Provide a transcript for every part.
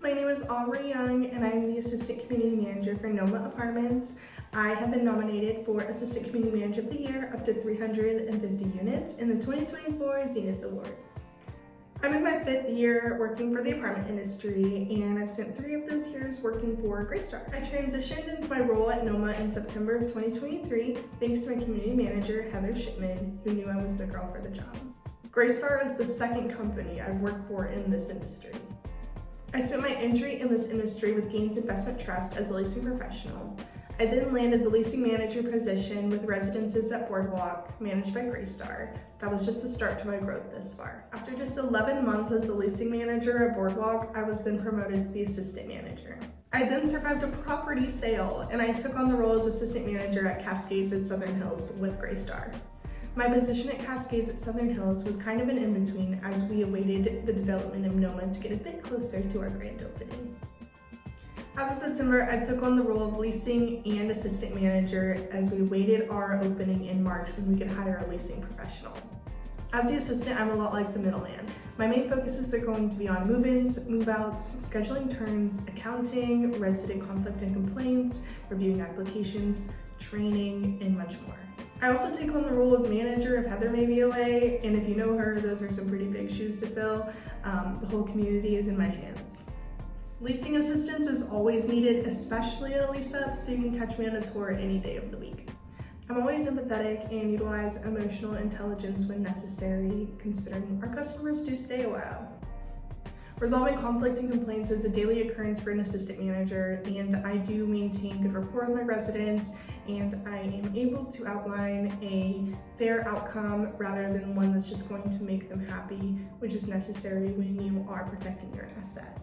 My name is Aubrie Young and I'm the Assistant Community Manager for Noma Apartments. I have been nominated for Assistant Community Manager of the Year up to 350 units in the 2024 Zenith Awards. I'm in my 5th year working for the apartment industry and I've spent 3 of those years working for Greystar. I transitioned into my role at Noma in September of 2023 thanks to my community manager, Heather Shipman, who knew I was the girl for the job. Greystar is the 2nd company I've worked for in this industry. I spent my entry in this industry with Gaines Investment Trust as a leasing professional. I then landed the leasing manager position with Residences at Boardwalk, managed by Greystar. That was just the start to my growth this far. After just 11 months as the leasing manager at Boardwalk, I was then promoted to the assistant manager. I then survived a property sale and I took on the role as assistant manager at Cascades at Southern Hills with Greystar. My position at Cascades at Southern Hills was kind of an in-between as we awaited the development of Noma to get a bit closer to our grand opening. As of September, I took on the role of leasing and assistant manager as we awaited our opening in March when we could hire a leasing professional. As the assistant, I'm a lot like the middleman. My main focuses are going to be on move-ins, move-outs, scheduling turns, accounting, resident conflict and complaints, reviewing applications, training, and much more. I also take on the role as manager if Heather may be away, and if you know her, those are some pretty big shoes to fill. The whole community is in my hands. Leasing assistance is always needed, especially at a lease-up, so you can catch me on a tour any day of the week. I'm always empathetic and utilize emotional intelligence when necessary, considering our customers do stay a while. Resolving conflict and complaints is a daily occurrence for an assistant manager, and I do maintain good rapport with my residents, and I am able to outline a fair outcome rather than one that's just going to make them happy, which is necessary when you are protecting your asset.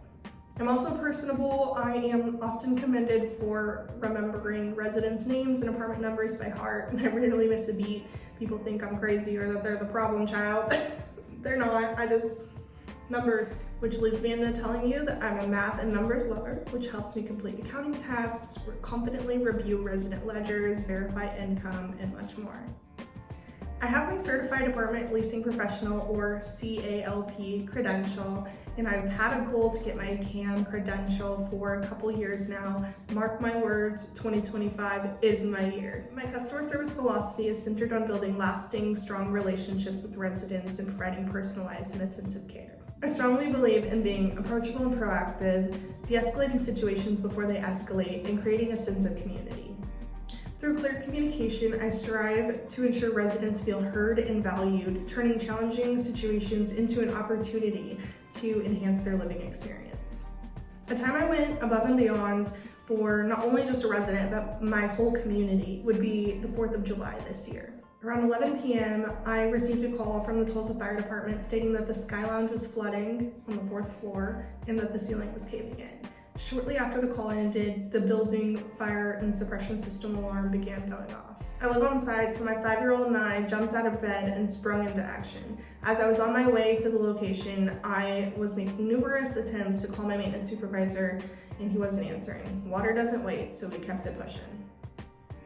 I'm also personable. I am often commended for remembering residents' names and apartment numbers by heart, and I rarely miss a beat. People think I'm crazy or that they're the problem child. They're not, numbers, which leads me into telling you that I'm a math and numbers lover, which helps me complete accounting tasks, confidently review resident ledgers, verify income, and much more. I have my Certified Apartment Leasing Professional, or CALP, credential, and I've had a goal to get my CAM credential for a couple years now. Mark my words, 2025 is my year. My customer service philosophy is centered on building lasting, strong relationships with residents and providing personalized and attentive care. I strongly believe in being approachable and proactive, de-escalating situations before they escalate, and creating a sense of community. Through clear communication, I strive to ensure residents feel heard and valued, turning challenging situations into an opportunity to enhance their living experience. A time I went above and beyond for not only just a resident, but my whole community would be the 4th of July this year. Around 11 p.m., I received a call from the Tulsa Fire Department stating that the Sky Lounge was flooding on the 4th floor and that the ceiling was caving in. Shortly after the call ended, the building fire and suppression system alarm began going off. I live on site, so my 5-year-old and I jumped out of bed and sprung into action. As I was on my way to the location, I was making numerous attempts to call my maintenance supervisor, and he wasn't answering. Water doesn't wait, so we kept it pushing.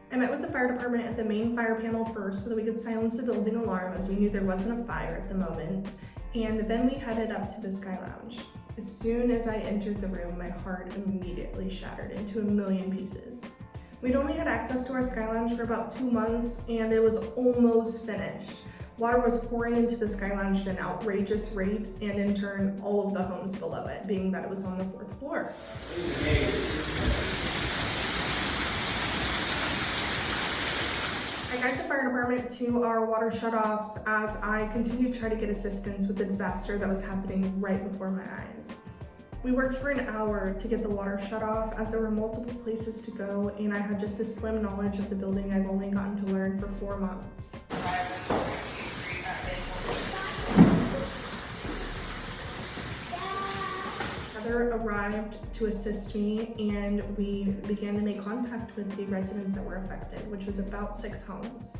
I met with the fire department at the main fire panel first so that we could silence the building alarm, as we knew there wasn't a fire at the moment, and then we headed up to the Sky Lounge. As soon as I entered the room, my heart immediately shattered into a million pieces. We'd only had access to our Sky Lounge for about 2 months, and it was almost finished. Water was pouring into the Sky Lounge at an outrageous rate, and in turn, all of the homes below it, being that it was on the 4th floor. I guided the fire department to our water shutoffs as I continued to try to get assistance with the disaster that was happening right before my eyes. We worked for an hour to get the water shut off as there were multiple places to go, and I had just a slim knowledge of the building I've only gotten to learn for 4 months. Heather arrived to assist me, and we began to make contact with the residents that were affected, which was about 6 homes.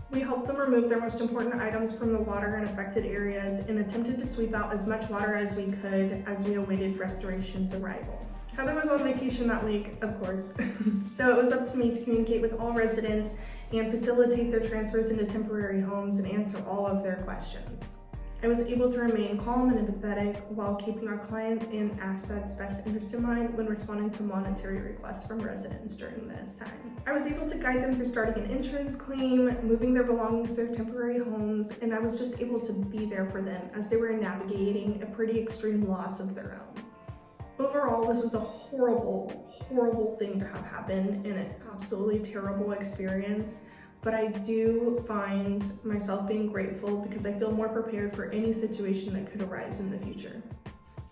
We helped them remove their most important items from the water in affected areas and attempted to sweep out as much water as we could as we awaited restoration's arrival. Heather was on vacation that week, of course, so it was up to me to communicate with all residents and facilitate their transfers into temporary homes and answer all of their questions. I was able to remain calm and empathetic while keeping our client and assets' best interest in mind when responding to monetary requests from residents during this time. I was able to guide them through starting an insurance claim, moving their belongings to their temporary homes, and I was just able to be there for them as they were navigating a pretty extreme loss of their own. Overall, this was a horrible thing to have happen and an absolutely terrible experience. But I do find myself being grateful because I feel more prepared for any situation that could arise in the future.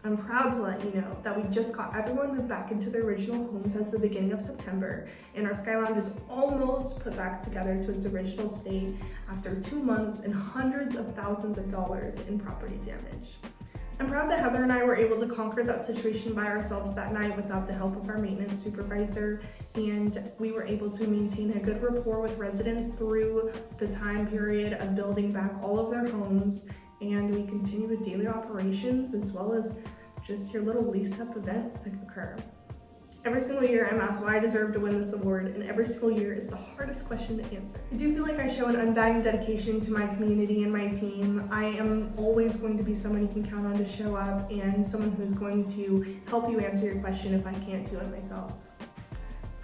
I'm proud to let you know that we just got everyone moved back into their original homes as the beginning of September, and our Sky Lounge is almost put back together to its original state after 2 months and hundreds of thousands of dollars in property damage. I'm proud that Heather and I were able to conquer that situation by ourselves that night without the help of our maintenance supervisor, and we were able to maintain a good rapport with residents through the time period of building back all of their homes, and we continue with daily operations as well as just your little lease-up events that occur. Every single year I'm asked why I deserve to win this award, and every single year is the hardest question to answer. I do feel like I show an undying dedication to my community and my team. I am always going to be someone you can count on to show up and someone who's going to help you answer your question if I can't do it myself.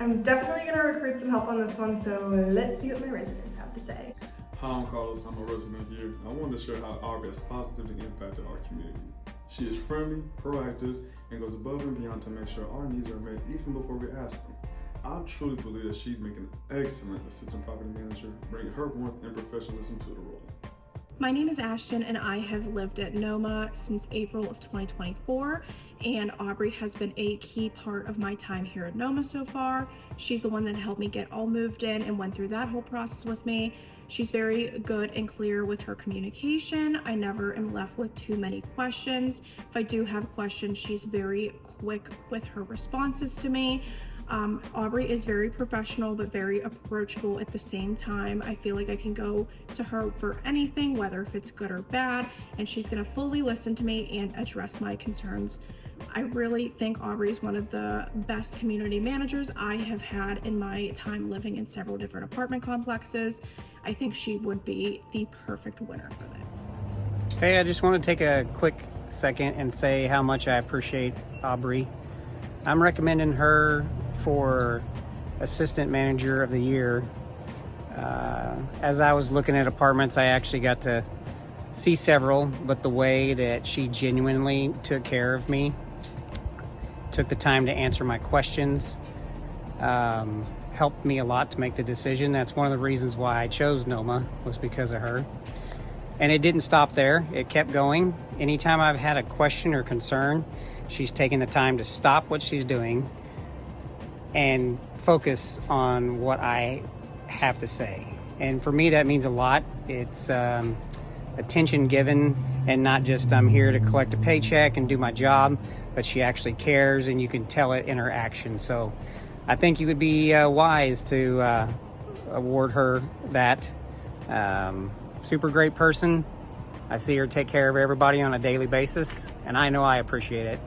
I'm definitely going to recruit some help on this one, so let's see what my residents have to say. Hi, I'm Carlos. I'm a resident here. I wanted to share how Aubrie has positively impacted our community. She is friendly, proactive, and goes above and beyond to make sure our needs are met even before we ask them. I truly believe that she'd make an excellent assistant property manager, bringing her warmth and professionalism to the role. My name is Ashton, and I have lived at NOMA since April of 2024, and Aubrie has been a key part of my time here at NOMA so far. She's the one that helped me get all moved in and went through that whole process with me. She's very good and clear with her communication. I never am left with too many questions. If I do have questions, she's very quick with her responses to me. Aubrie is very professional but very approachable at the same time. I feel like I can go to her for anything, whether if it's good or bad, and she's gonna fully listen to me and address my concerns. I really think Aubrie is one of the best community managers I have had in my time living in several different apartment complexes. I think she would be the perfect winner for that. Hey, I just want to take a quick second and say how much I appreciate Aubrie. I'm recommending her for Assistant Manager of the Year. As I was looking at apartments, I actually got to see several, but the way that she genuinely took care of me, took the time to answer my questions, helped me a lot to make the decision. That's one of the reasons why I chose NOMA, was because of her. And it didn't stop there. It kept going. Anytime I've had a question or concern, she's taken the time to stop what she's doing and focus on what I have to say. And for me, that means a lot. It's attention given, and not just I'm here to collect a paycheck and do my job, but she actually cares, and you can tell it in her actions. So I think you would be wise to award her that. Super great person. I see her take care of everybody on a daily basis, and I know I appreciate it.